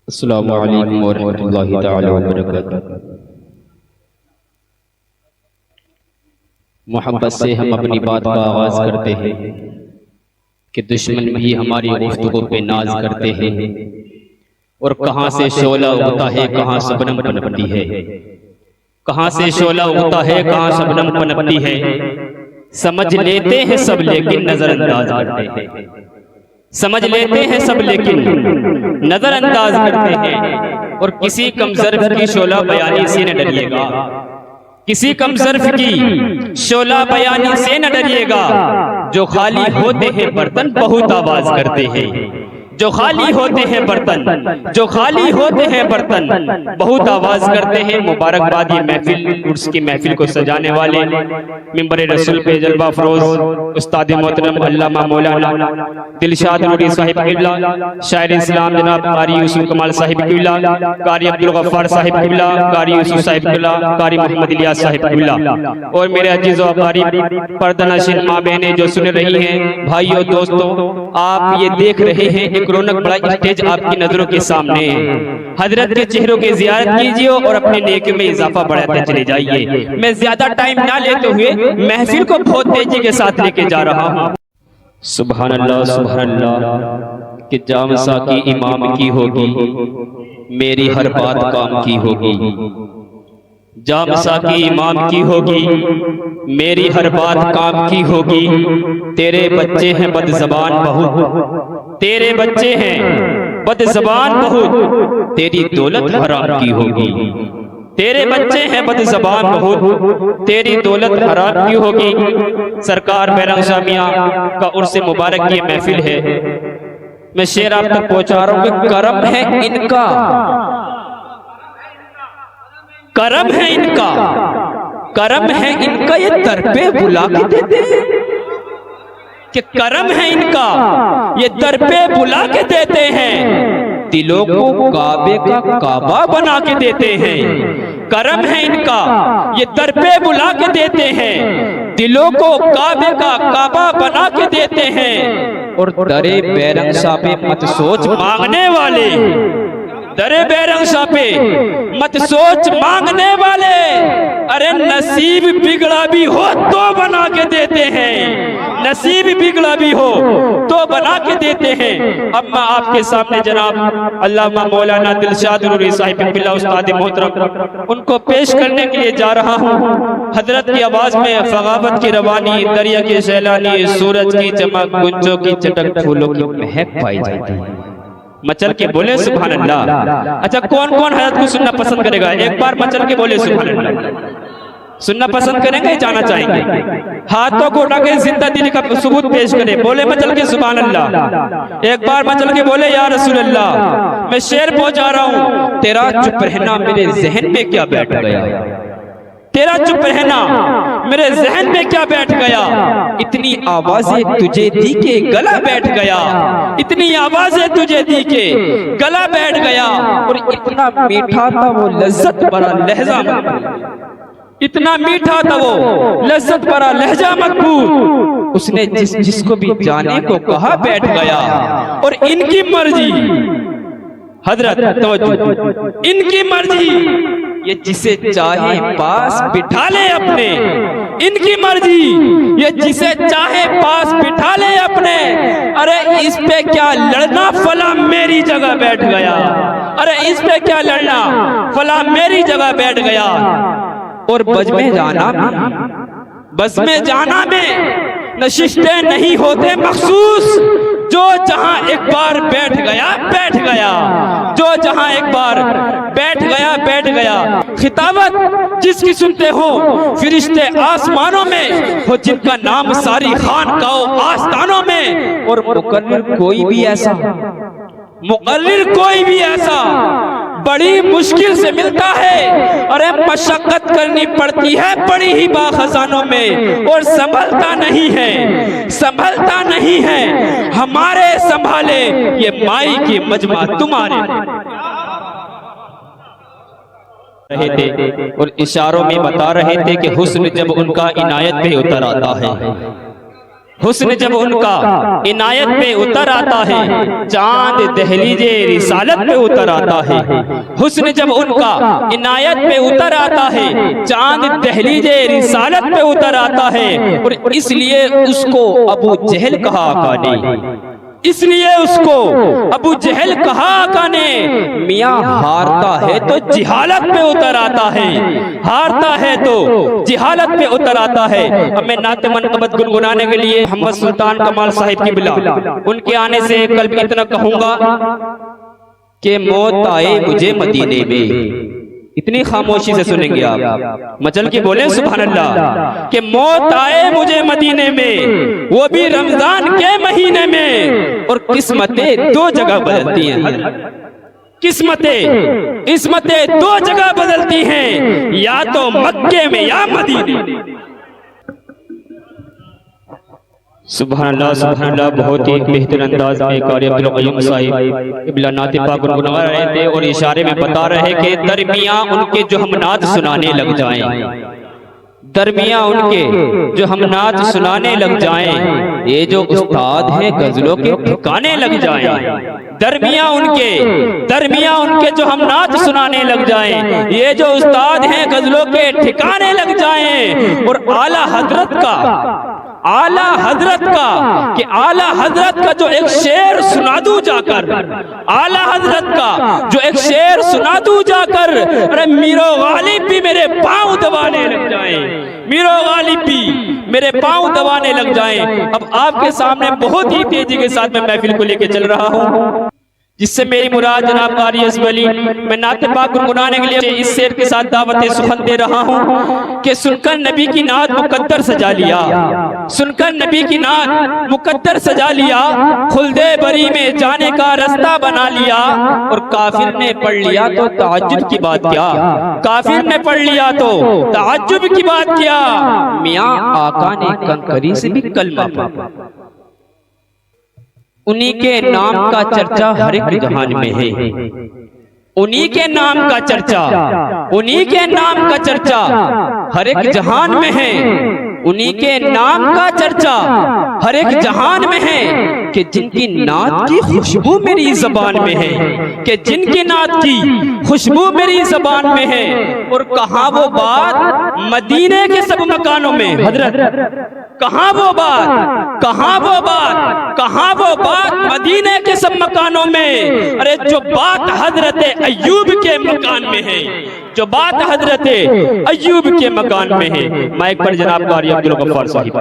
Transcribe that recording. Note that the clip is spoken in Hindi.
अस्सलामु अलैकुम वरहमतुल्लाहि तआला वबरकातुहू। मोहब्बत से हम अपनी बात का आगाज करते हैं कि दुश्मन भी हमारी गुफ्तगू पे नाज करते हैं। और कहाँ से शोला उगता है कहाँ शबनम पनपती है, कहाँ से शोला उगता है कहाँ शबनम पनपती है। समझ लेते हैं सब लेकिन नजरअंदाज करते हैं, समझ लेते हैं सब लेकिन नजरअंदाज करते हैं। और किसी कमजर्फ की शोला बयानी से न डरिएगा, किसी कमजर्फ की शोला बयानी से न डरिएगा। जो खाली होते हैं बर्तन बहुत आवाज करते हैं, जो खाली होते हैं बर्तन, जो खाली होते हैं बर्तन बहुत आवाज करते हैं। मुबारकबाद ये महफिल, उर्स की महफिल को सजाने वाले मिंबर रसूल पे जलवा फरोज उस्ताद मोहतरम अल्लामा मौलाना दिलशाद नूरी साहिब किबला, शायर इस्लाम जनाब कारी यूसुफ कमाल साहिब किबला, कारी अब्दुल गफ्फार साहिब किबला, कारी यूसुफ साहिब किबला, कारी मोहम्मद इलियास साहिब किबला और मेरे अजीज व अकारीब पर्दानशीन माँ बहनें जो सुन रही हैं, भाइयों दोस्तों, आप ये देख रहे हैं एक रौनक बड़ा स्टेज आपकी नजरों के सामने है। हजरत के चेहरों की जियारत कीजिए और अपने नेकी में इजाफा बढ़ाते चले जाइए। मैं ज्यादा टाइम ना लेते हुए महफिल को बहुत तेजी के साथ लेके जा रहा हूँ। सुभान अल्लाह सुभान अल्लाह कि जामसा की इमाम की होगी, मेरी हर बात काम की होगी। जामसा की इमाम की होगी, मेरी हर बात काम की होगी। तेरे बच्चे हैं बदज़बान बहुत, तेरे बच्चे हैं बदज़बान बहुत, तेरी दौलत हराम की होगी। तेरे बच्चे हैं बदज़बान बहुत, तेरी दौलत हराम की होगी। सरकार बैरंग शाह मियां का उर्स मुबारक ये महफिल है। मैं शेर आप तक पहुंचा रहा हूं कि करम है इनका, करम है इनका, करम है इनका ये दर पे बुला के देते हैं। कि करम है इनका ये दर पे बुला के देते हैं, दिलों को काबे का काबा बना के देते हैं। करम है इनका ये दर पे बुला के देते हैं, दिलों को काबे का काबा बना के देते हैं। और दरे बैरंग शाह पे मत सोच मांगने वाले, दरे बैरंग शाह पे मत सोच मांगने वाले, अरे नसीब बिगड़ा भी हो तो बना के देते हैं, नसीब बिगड़ा भी हो तो बना के देते हैं। अब मैं आपके सामने जनाब अल्लामा मौलाना दिलशाद नूरी साहिब किबला उस्ताद मोहतरम उनको पेश करने के लिए जा रहा हूँ। हजरत की आवाज में फगावत की रवानी, दरिया की सैलानी, सूरज की चमक, गुंजों की चटक, फूलों की महक पाई जाती है। मचल के बोले सुभान अल्लाह। अच्छा, कौन कौन हजरत को सुनना पसंद करेगा? एक बार मचल के बोले सुभान अल्लाह। सुनना पसंद करेंगे, जाना चाहेंगे? हाथों को उठा के जिंदा दिल का सबूत पेश करें, बोले मचल के सुभान अल्लाह। एक बार मचल के बोले या रसूल अल्लाह। मैं शेर पहुंचा रहा हूँ। तेरा चुप रहना मेरे जहन में क्या बैठ गया, तेरा चुप रहना मेरे जहन में क्या बैठ गया। इतनी आवाजें तुझे दी के गला बैठ गया, इतनी आवाजें तुझे दी के गला बैठ गया। और इतना मीठा था वो लज्जत भरा लहजा मकबूल, इतना मीठा था वो लज्जत भरा लहजा मकबूल। उसने जिसको भी जाने को कहा बैठ गया। और इनकी मर्जी हजरत तवज्जो, इनकी मर्जी ये जिसे चाहे पास बिठा ले अपने, इनकी मर्जी ये जिसे चाहे पास बिठा ले अपने। अरे इस पे क्या लड़ना, फला मेरी जगह बैठ गया। अरे इस पे क्या लड़ना, फला मेरी जगह बैठ गया। और बज में जाना में, बस में जाना में नशिस्तें नहीं होते मखसूस। जो जहां एक बार बैठ गया बैठ गया, जो जहां एक बार बैठ गया बैठ गया। खिताबत जिसकी सुनते हो फिरिश्ते आसमानों में, हो जिनका नाम सारी खानकाओं आस्थानों में। और मुकर्रिर कोई भी ऐसा, मुकर्रिर कोई भी ऐसा बड़ी मुश्किल से मिलता है। अरे मशक्कत करनी पड़ती है बड़ी ही बाखजानों में, और संभलता नहीं है, संभलता नहीं है। हमारे संभाले ये माई की मजमा तुम्हारे रहे थे। और इशारों में बता रहे थे कि हुस्न जब उनका इनायत पे उतर आता है, हुस्न जब उनका इनायत पे उतर आता है, चांद दहलीजे रिसालत पे उतर आता है। हुस्न जब उनका इनायत पे उतर आता है, चांद दहलीजे रिसालत पे उतर आता है। और इसलिए उसको अबू जहल कहा आका ने, इसलिए उसको अबू जहल कहा आका ने, मियां हारता है तो जिहालत पे उतर आता है, हारता है तो जिहालत पे उतर आता है। अब मैं नाते मनक़बत गुनगुनाने के लिए मोहम्मद सुल्तान कमाल साहिब की बिला उनके आने से कल भी इतना कहूंगा कि मौत आए मुझे मदीने में। इतनी खामोशी से सुनेंगे आप, मचल के बोले सुभान अल्लाह, कि मौत आए मुझे मदीने में, वो भी रमजान के महीने में। और किस्मतें दो जगह बदलती हैं, किस्मतें दो जगह बदलती हैं, या तो मक्के में या मदीने में। सुभान अल्लाह, बहुत ही बेहतर अंदाज में कारी अब्दुल क़य्यूम साहिब इब्ला नाते पाक गुनगुना रहे थे और इशारे में बता रहे कि दरमियां उनके जो हम नात सुनाने लग जाएं, दरमियां उनके जो हम नात सुनाने लग जाएं, ये जो उस्ताद हैं गजलों के ठिकाने लग जाएं। दरमियां उनके जो हम नात सुनाने लग जाएं, ये जो उस्ताद हैं गजलों के ठिकाने लग जाएं। और आला हजरत का जो एक शेर सुना दूं जाकर, आला हजरत का जो एक शेर सुना दूं जाकर, अरे मीरो गालिब भी मेरे पांव दबाने लग जाएं, मीरो गालिब भी मेरे पांव दबाने लग जाएं। अब आपके सामने बहुत ही तेजी के साथ मैं महफिल को लेके चल रहा हूँ, जिससे मेरी मुराद जनाब कारी असवली, मैं नाते पाक गुनगुनाने के लिए इस शेर के साथ दावत सुखन दे रहा हूँ कि सुनकर नबी की नात मुकद्दर सजा लिया, सुनकर नबी की नात मुकद्दर सजा लिया, खुल्दे बरी में जाने का रास्ता बना लिया। और काफिर ने पढ़ लिया तो ताज्जुब की बात क्या, काफिर ने पढ़ लिया तो ताज्जुब की बात क्या, मियां आका ने कंकरी से भी कलमा पढ़ा। उन्हीं के नाम का चर्चा हर एक जहान में है, उन्हीं के नाम का चर्चा, उन्हीं के नाम का चर्चा हर एक जहान में है, उन्हीं के नाम का चर्चा हर एक जहान में है। कि जिनकी नात की खुशबू मेरी जबान में है, कि जिनकी नात की खुशबू मेरी जबान में है। और कहाँ वो बात मदीने के सब मकानों में, हजरत कहाँ वो बात, कहाँ वो बात, कहाँ वो बात मदीने के सब मकानों में। अरे जो बात हजरत अय्यूब के मकान में है, जो बात हजरत अय्यूब के मकान में है। माइक पर जनाब कारी अब्दुल गफ्फार साहिब।